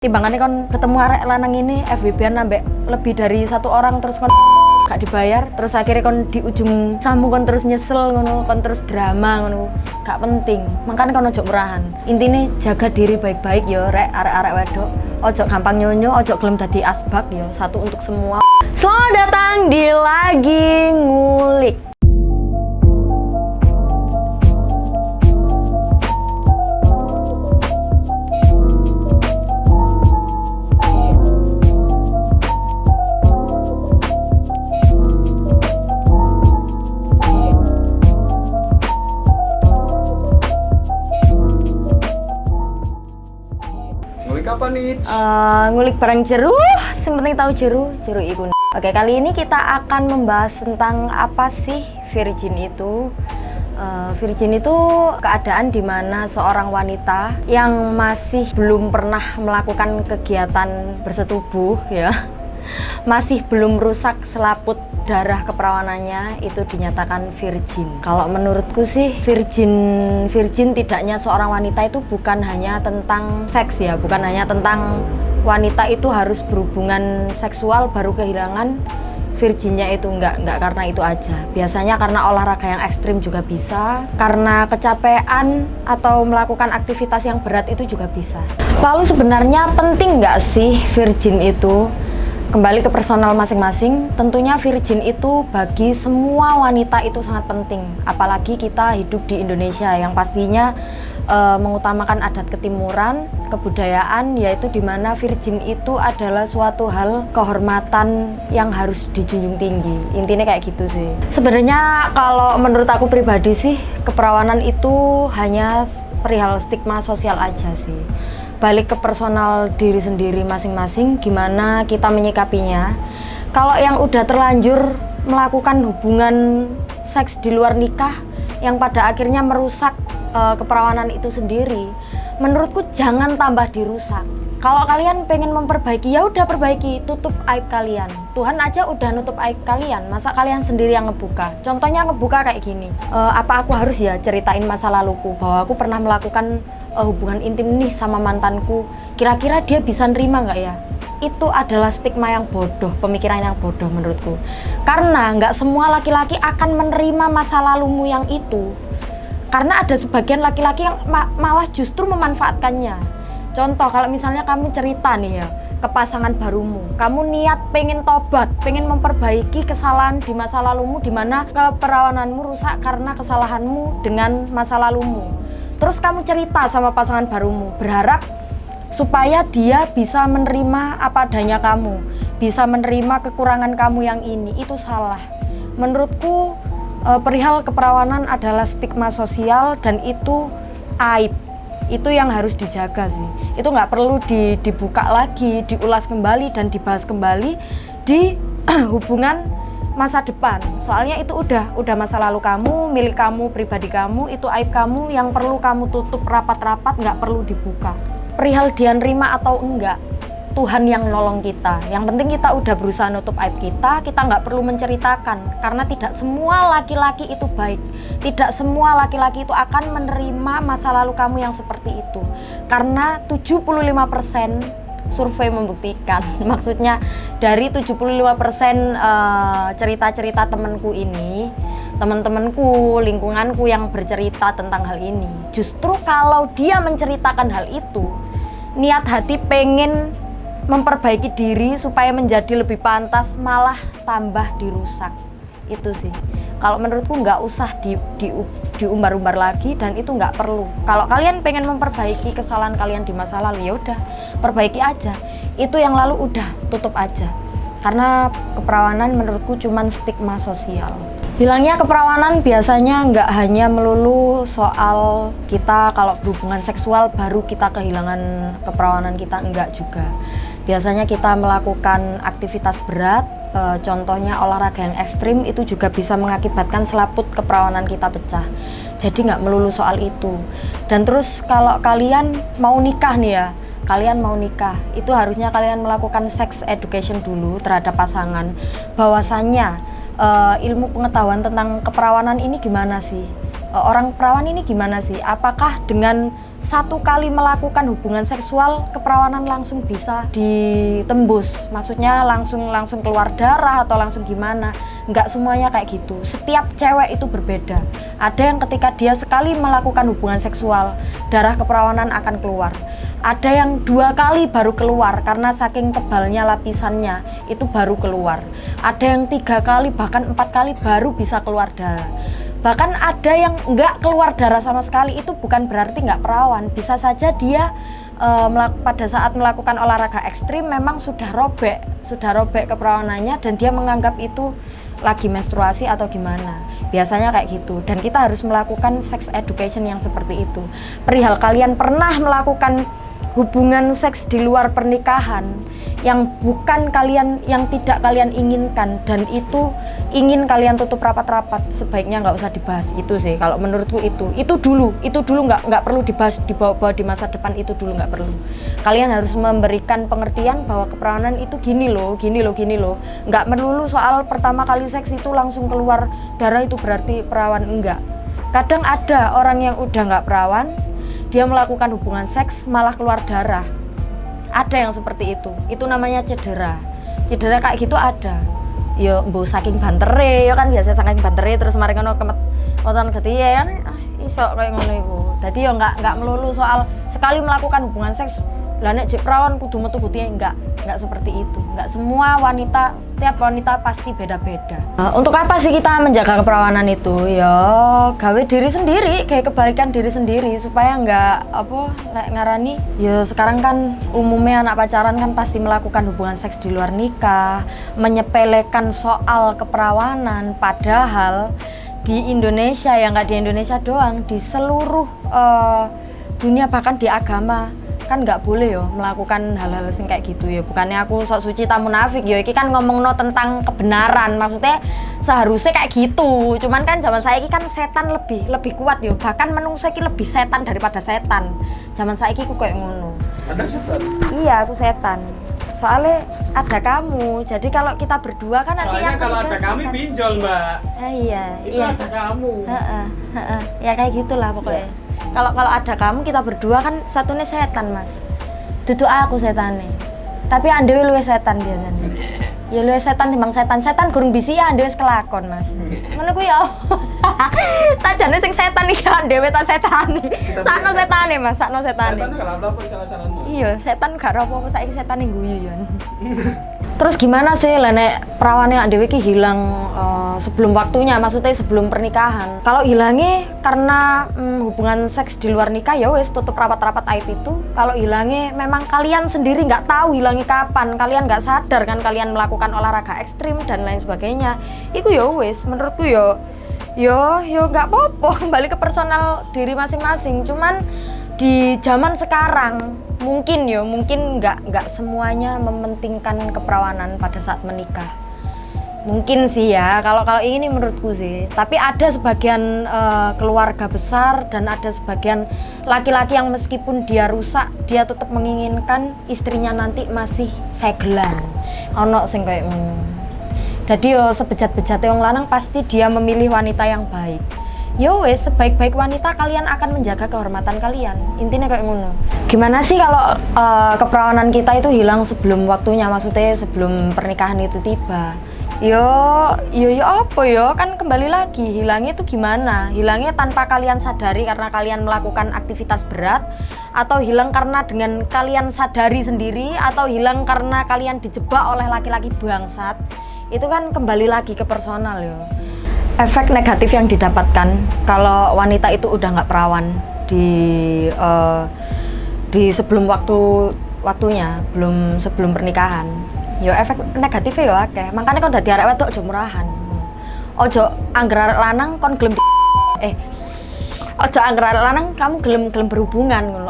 Timbangannya kon ketemu arek lanang ini FWB-an nambah lebih dari satu orang terus kon gak dibayar, terus akhirnya kon di ujung sambung kon terus nyesel ngono, kon terus drama ngono, gak penting. Makanya kon ojo murahan. Intinya jaga diri baik-baik yo rek arek-arek wedok. Ojo gampang nyonyo, ojo gelem dadi asbak yo, satu untuk semua. Selamat datang di Lagi Ngulik. Apa nih? Ngulik barang jeru, yang penting tahu jeru iku. Oke, kali ini kita akan membahas tentang apa sih virgin itu. Virgin itu keadaan di mana seorang wanita yang masih belum pernah melakukan kegiatan bersetubuh ya, masih belum rusak selaput darah keperawanannya, itu dinyatakan virgin. Kalau menurutku sih virgin tidaknya seorang wanita itu bukan hanya tentang seks ya, bukan hanya tentang wanita itu harus berhubungan seksual baru kehilangan virginnya, itu enggak karena itu aja. Biasanya karena olahraga yang ekstrim juga bisa, karena kecapean atau melakukan aktivitas yang berat itu juga bisa. Lalu sebenarnya penting nggak sih virgin itu? Kembali ke personal masing-masing, tentunya virgin itu bagi semua wanita itu sangat penting. Apalagi kita hidup di Indonesia yang pastinya mengutamakan adat ketimuran, kebudayaan, yaitu dimana virgin itu adalah suatu hal kehormatan yang harus dijunjung tinggi. Intinya kayak gitu sih. Sebenarnya kalau menurut aku pribadi sih, keperawanan itu hanya perihal stigma sosial aja sih. Balik ke personal diri sendiri masing-masing, gimana kita menyikapinya. Kalau yang udah terlanjur melakukan hubungan seks di luar nikah yang pada akhirnya merusak keperawanan itu sendiri, menurutku jangan tambah dirusak. Kalau kalian pengen memperbaiki, ya udah perbaiki, tutup aib kalian. Tuhan aja udah nutup aib kalian, masa kalian sendiri yang ngebuka? Contohnya ngebuka kayak gini, apa aku harus ya ceritain masa laluku bahwa aku pernah melakukan hubungan intim nih sama mantanku, kira-kira dia bisa nerima nggak ya? Itu adalah stigma yang bodoh, pemikiran yang bodoh menurutku. Karena nggak semua laki-laki akan menerima masa lalumu yang itu. Karena ada sebagian laki-laki yang malah justru memanfaatkannya. Contoh, kalau misalnya kamu cerita nih ya ke pasangan barumu, kamu niat pengen tobat, pengen memperbaiki kesalahan di masa lalumu, di mana keperawananmu rusak karena kesalahanmu dengan masa lalumu. Terus kamu cerita sama pasangan barumu, berharap supaya dia bisa menerima apa adanya kamu, bisa menerima kekurangan kamu yang ini. Itu salah. Menurutku perihal keperawanan adalah stigma sosial dan itu aib. Itu yang harus dijaga sih. Itu nggak perlu dibuka lagi, diulas kembali dan dibahas kembali di hubungan masa depan. Soalnya itu udah masa lalu kamu, milik kamu, pribadi kamu, itu aib kamu yang perlu kamu tutup rapat-rapat, nggak perlu dibuka. Perihal dia nerima atau enggak, Tuhan yang nolong kita. Yang penting kita udah berusaha nutup aib kita nggak perlu menceritakan. Karena tidak semua laki-laki itu baik. Tidak semua laki-laki itu akan menerima masa lalu kamu yang seperti itu. Karena 75% survei membuktikan, maksudnya dari 75% cerita-cerita temanku ini, teman-temanku, lingkunganku yang bercerita tentang hal ini, justru kalau dia menceritakan hal itu, niat hati pengen memperbaiki diri supaya menjadi lebih pantas, malah tambah dirusak. Itu sih, kalau menurutku nggak usah diumbar-umbar lagi, dan itu nggak perlu. Kalau kalian pengen memperbaiki kesalahan kalian di masa lalu, ya udah perbaiki aja. Itu yang lalu udah tutup aja. Karena keperawanan menurutku cuman stigma sosial. Hilangnya keperawanan biasanya nggak hanya melulu soal kita kalau berhubungan seksual baru kita kehilangan keperawanan kita, enggak juga. Biasanya kita melakukan aktivitas berat, contohnya olahraga yang ekstrim, itu juga bisa mengakibatkan selaput keperawanan kita pecah. Jadi nggak melulu soal itu. Dan terus kalau kalian mau nikah nih ya, kalian mau nikah, itu harusnya kalian melakukan sex education dulu terhadap pasangan. Bahwasannya ilmu pengetahuan tentang keperawanan ini gimana sih? Orang perawan ini gimana sih? Apakah dengan satu kali melakukan hubungan seksual keperawanan langsung bisa ditembus, maksudnya langsung keluar darah atau langsung gimana. Nggak semuanya kayak gitu, setiap cewek itu berbeda. Ada yang ketika dia sekali melakukan hubungan seksual darah keperawanan akan keluar, ada yang 2 kali baru keluar karena saking tebalnya lapisannya itu baru keluar, ada yang 3 kali bahkan 4 kali baru bisa keluar darah. Bahkan ada yang nggak keluar darah sama sekali, itu bukan berarti nggak perawan. Bisa saja dia pada saat melakukan olahraga ekstrim memang sudah robek keperawanannya dan dia menganggap itu lagi menstruasi atau gimana. Biasanya kayak gitu, dan kita harus melakukan sex education yang seperti itu. Perihal kalian pernah melakukan hubungan seks di luar pernikahan yang tidak kalian inginkan dan itu ingin kalian tutup rapat-rapat, sebaiknya nggak usah dibahas itu sih. Kalau menurutku itu dulu nggak perlu dibahas, dibawa di masa depan, itu dulu nggak perlu. Kalian harus memberikan pengertian bahwa keperawanan itu gini loh, nggak melulu soal pertama kali seks itu langsung keluar darah itu berarti perawan, enggak. Kadang ada orang yang udah nggak perawan, dia melakukan hubungan seks malah keluar darah. Ada yang seperti itu namanya cedera kayak gitu ada. Yo mbok saking bantere, yo kan biasa saking bantere terus mari ngono kemet moton gede ya kan iso kayak ngono iku. Dadi yo enggak melulu soal sekali melakukan hubungan seks lah nek jek perawan kudu metu buktinya, enggak seperti itu. Enggak semua wanita, tiap wanita pasti beda-beda. Untuk apa sih kita menjaga keperawanan itu? Ya gawe diri sendiri, kayak kebalikan diri sendiri supaya enggak ngarani. Ya sekarang kan umumnya anak pacaran kan pasti melakukan hubungan seks di luar nikah, menyepelekan soal keperawanan, padahal di Indonesia, ya nggak di Indonesia doang, di seluruh dunia bahkan di agama kan nggak boleh yo melakukan hal-hal sing kayak gitu ya. Bukannya aku sok suci tak munafik yo, iki kan ngomongno tentang kebenaran, maksudnya seharusnya kayak gitu. Cuman kan zaman saya ini kan setan lebih kuat yo, bahkan menungso iki lebih setan daripada setan. Zaman saya ini aku kayak ngono. Ada setan? Iya, aku setan. Soalnya ada kamu, jadi kalau kita berdua kan nanti yang kalau ada kami pinjol, Mbak. Iya. Ada kamu. Ya kayak gitulah pokoknya. Kalau ada kamu, kita berdua kan satunya setan, Mas. Duduk aku setane. Tapi andewe luwih setan biasanya. Ya luwih setan timbang setan. Setan gurung bisi ya andewe wis kelakon, Mas. Ngono ku ya. Sajane sing setan iki andewe ta setane. Sakno setane, Mas, sakno setane. Setan gak apa-apa salah-salahan. Iya, setan gak apa-apa saiki setane guyu ya. Terus gimana sih nek perawane andewe iki hilang sebelum waktunya, maksudnya sebelum pernikahan. Kalau hilangnya karena hubungan seks di luar nikah ya wes tutup rapat-rapat aib itu. Kalau hilangnya memang kalian sendiri nggak tahu hilangnya kapan, kalian nggak sadar kan kalian melakukan olahraga ekstrim dan lain sebagainya. Iku ya wes menurutku yo nggak apa-apa, kembali ke personal diri masing-masing. Cuman di zaman sekarang mungkin nggak semuanya mementingkan keperawanan pada saat menikah. Mungkin sih ya, kalau ini menurutku sih. Tapi ada sebagian keluarga besar dan ada sebagian laki-laki yang meskipun dia rusak, dia tetap menginginkan istrinya nanti masih segelan. Ono sing kayak jadi yo sebejat-bejatnya wong lanang pasti dia memilih wanita yang baik. Yo wes, sebaik-baik wanita kalian akan menjaga kehormatan kalian. Intinya kayak ngono. Gimana sih kalau keperawanan kita itu hilang sebelum waktunya, maksudnya sebelum pernikahan itu tiba? Yo apa yo? Kan kembali lagi, hilangnya itu gimana? Hilangnya tanpa kalian sadari karena kalian melakukan aktivitas berat, atau hilang karena dengan kalian sadari sendiri, atau hilang karena kalian dijebak oleh laki-laki bangsat. Itu kan kembali lagi ke personal yo. Efek negatif yang didapatkan kalau wanita itu udah nggak perawan di sebelum waktunya, sebelum pernikahan. Yo efek negatifnya yo akeh. Makanya kon dadi arek wedok aja murahan. Ojo angger arek lanang kon gelem ojo angger arek lanang kamu gelem berhubungan ngono.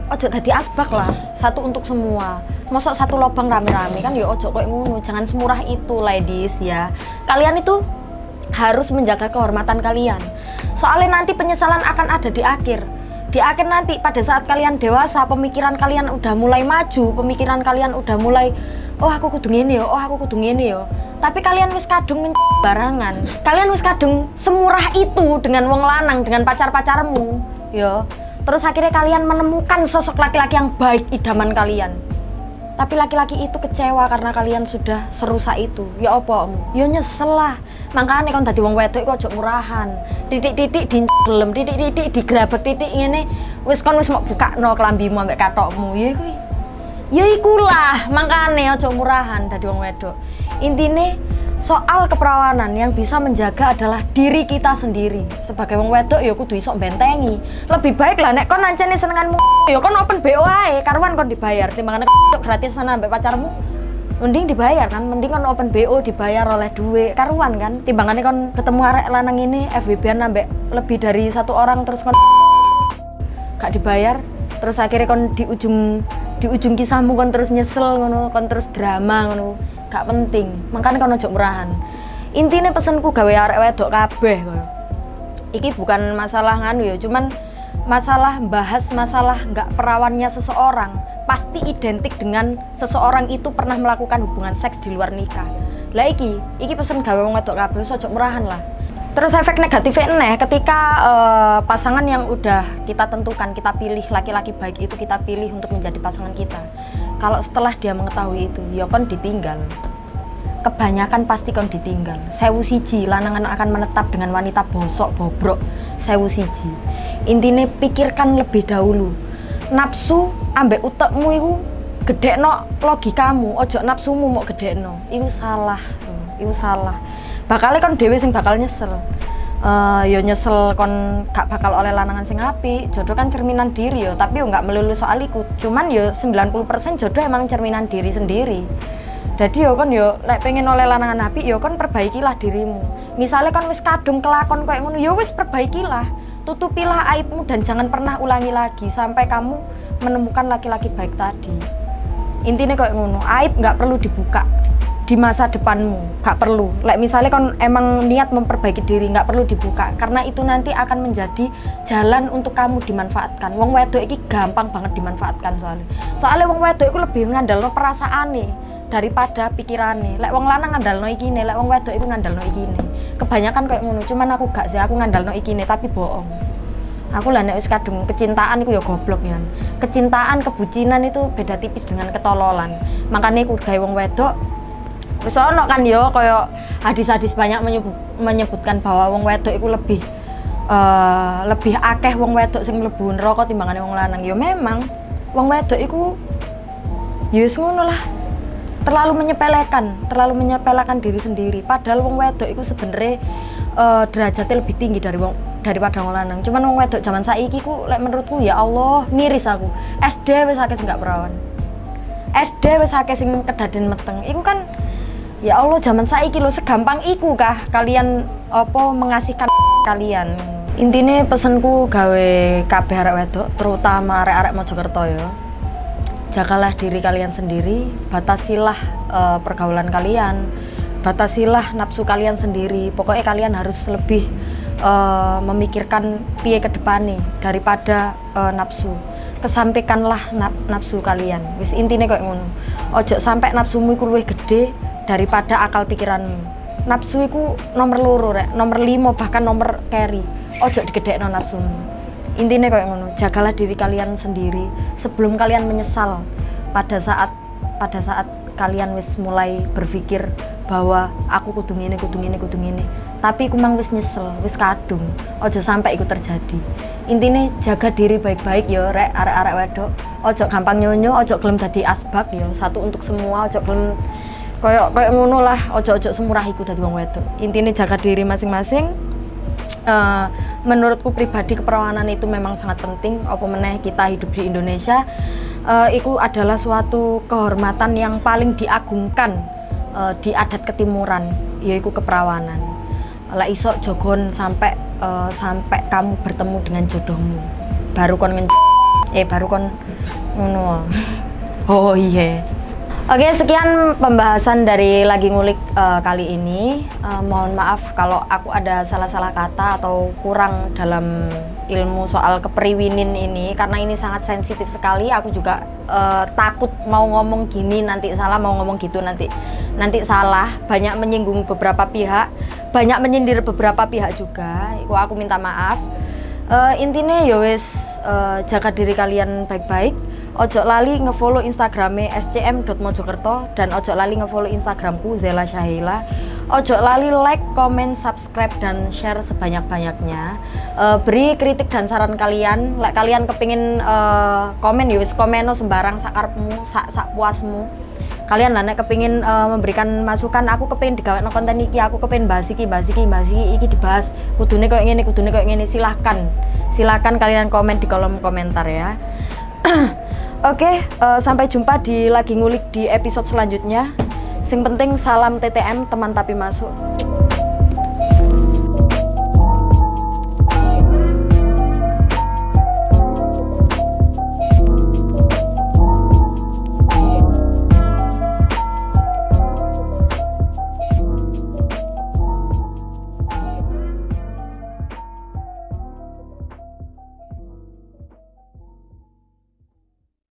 Ojo dadi asbak lah. Satu untuk semua. Mosok satu lobang rame-rame kan yo ojo koyo ngono. Jangan semurah itu ladies ya. Kalian itu harus menjaga kehormatan kalian. Soalnya nanti penyesalan akan ada di akhir. Di akhir nanti pada saat kalian dewasa, pemikiran kalian udah mulai maju, pemikiran kalian udah mulai aku kudu ngene yo. Tapi kalian wis kadung barangan. Kalian wis kadung semurah itu dengan wong lanang, dengan pacar-pacarmu, yo. Terus akhirnya kalian menemukan sosok laki-laki yang baik idaman kalian. Tapi laki-laki itu kecewa karena kalian sudah serusak itu. Ya apa? Ya nyesel lah. Makanya kon dadi wong wedok iku aja murahan. Titik-titik digelem, titik-titik digrabek, titik ngene wis kon wis mau bukakno klambimu ambek katokmu. Ya iku. Ya ikulah, makanya aja murahan dadi wong wedok. Intine soal keperawanan yang bisa menjaga adalah diri kita sendiri. Sebagai wong wedok ya kudu iso bentengi. Lebih baik lah nek kon nancene senenganmu ya kon open BO ae, karuan kon dibayar timbangane gratisan ambek pacarmu. Mending dibayar kan, mending kon open BO dibayar oleh duit, karuan kan timbangane kon ketemu arek lanang ini FWB-an ambek lebih dari satu orang terus kon gak dibayar, terus akhirnya kon di ujung kisahmu kon terus nyesel ngono, kon terus drama ngono. Gak penting, makanya kon ojo murahan. Intinya pesenku gawe arek wedok kabeh koyo. Iki bukan masalah nganu ya, cuman masalah bahas masalah nggak perawannya seseorang pasti identik dengan seseorang itu pernah melakukan hubungan seks di luar nikah. Lah iki pesen gawe wong wedok kabeh ojo murahan lah. Terus efek negatifnya ketika pasangan yang udah kita tentukan, kita pilih laki-laki baik itu kita pilih untuk menjadi pasangan kita. Kalau setelah dia mengetahui itu, ya kon ditinggal. Kebanyakan pasti kon ditinggal. 1001 lanangan akan menetap dengan wanita bosok bobrok. 1001. Intine pikirkan lebih dahulu. Nafsu ambek utekmu iku gedekno logikamu, ojo nafsumu mau gedekno. Iku salah. Iku salah. Bakal kon dhewe sing bakal nyesel. Ya nyesel kon gak bakal oleh lanangan sing apik. Jodoh kan cerminan diri yo, tapi yo gak melulu soal iku. Cuman yo 90% jodoh emang cerminan diri sendiri. Jadi yo kon yo lek pengen oleh lanangan apik yo kon perbaikilah dirimu. Misalnya kon wis kadung kelakon koyo ngono, yo wis perbaikilah. Tutupilah aibmu dan jangan pernah ulangi lagi sampai kamu menemukan laki-laki baik tadi. Intinya koyo ngono, aib gak perlu dibuka di masa depanmu, gak perlu. Like misalnya kon emang niat memperbaiki diri, gak perlu dibuka karena itu nanti akan menjadi jalan untuk kamu dimanfaatkan. Wong wedok iki gampang banget dimanfaatkan soalnya wong wedok itu lebih ngandalno perasaane daripada pikirane. Lek wong lanang ngandalno ikine, lek wong wedok iku ngandalno ikine. Kebanyakan kayak ngono, cuman aku gak sih, aku ngandalno ikine tapi bohong. Aku lah nek wis kadung kecintaan iku ya goblok ya. Kecintaan, kebucinan itu beda tipis dengan ketololan. Makanya aku gawe wong wedok wis ono kan yo kaya hadis-hadis banyak menyebutkan bahwa wong wedok itu lebih akeh wong wedok sing mlebu neraka timbangane wong lanang. Yo memang wong wedok iku yo wis ngono lah. Terlalu menyepelekan diri sendiri. Padahal wong wedok iku sebenarnya derajatnya lebih tinggi daripada wong lanang. Cuman wong wedok zaman saiki ku lek menurutku ya Allah miris aku. SD wis akeh sing gak perawan. SD wis akeh sing kedaden meteng. Iku kan ya Allah zaman saiki lho segampang iku kah kalian apa mengasihkan kalian. Intine pesenku gawe kabeh arek wedok terutama arek-arek Mojokerto ya. Jagalah diri kalian sendiri, batasilah pergaulan kalian, batasilah nafsu kalian sendiri. Pokoknya kalian harus lebih memikirkan piye ke depan nih daripada nafsu. Kesampaikanlah nafsu kalian. Wis intine koyo ngono. Ojo sampai nafsumu iku luwih gede daripada akal pikiranmu. Nafsu iku nomor 2 rek, nomor 5 bahkan nomor carry. Ojo digedhekno nafsumu. Intinya kayak ngono, jagalah diri kalian sendiri sebelum kalian menyesal pada saat kalian wis mulai berpikir bahwa aku kudu ngene. Tapi aku mang wis nyesel, wis kadung. Ojo sampai itu terjadi. Intinya jaga diri baik-baik yo rek arek-arek wedok. Ojo gampang nyonyo, ojo gelem dadi asbak yo, satu untuk semua, ojo gelem kayak ngono lah, ojo semurah iku dadi wong wedok. Intinya jaga diri masing-masing. Menurutku pribadi keperawanan itu memang sangat penting. Apa meneh kita hidup di Indonesia, itu adalah suatu kehormatan yang paling diagungkan di adat ketimuran, yaitu keperawanan. Lah iso jogon sampai kamu bertemu dengan jodohmu. Baru kon baru kon ngono. Oh iya. Oke, sekian pembahasan dari Lagi Ngulik kali ini. Mohon maaf kalau aku ada salah-salah kata atau kurang dalam ilmu soal keperiwinin ini, karena ini sangat sensitif sekali. Aku juga takut mau ngomong gini nanti salah, mau ngomong gitu nanti salah. Banyak menyinggung beberapa pihak, banyak menyindir beberapa pihak juga. Aku minta maaf. Intinya ya wis jaga diri kalian baik-baik. Ojo lali ngefollow Instagramnya scm.mojokerto dan ojo lali ngefollow Instagramku Zela Syahila. Ojo lali like, comment, subscribe dan share sebanyak-banyaknya. Beri kritik dan saran kalian. Like kalian kepingin komen ya wis komeno sembarang sakarepmu, sak puasmu. Kalian lah nek kepingin memberikan masukan, aku kepingin digawekno konten iki, aku kepingin bahas iki dibahas. Kudune koyo ngene, silahkan kalian komen di kolom komentar ya. Oke, sampai jumpa di lagi ngulik di episode selanjutnya. Sing penting salam TTM, teman tapi masuk.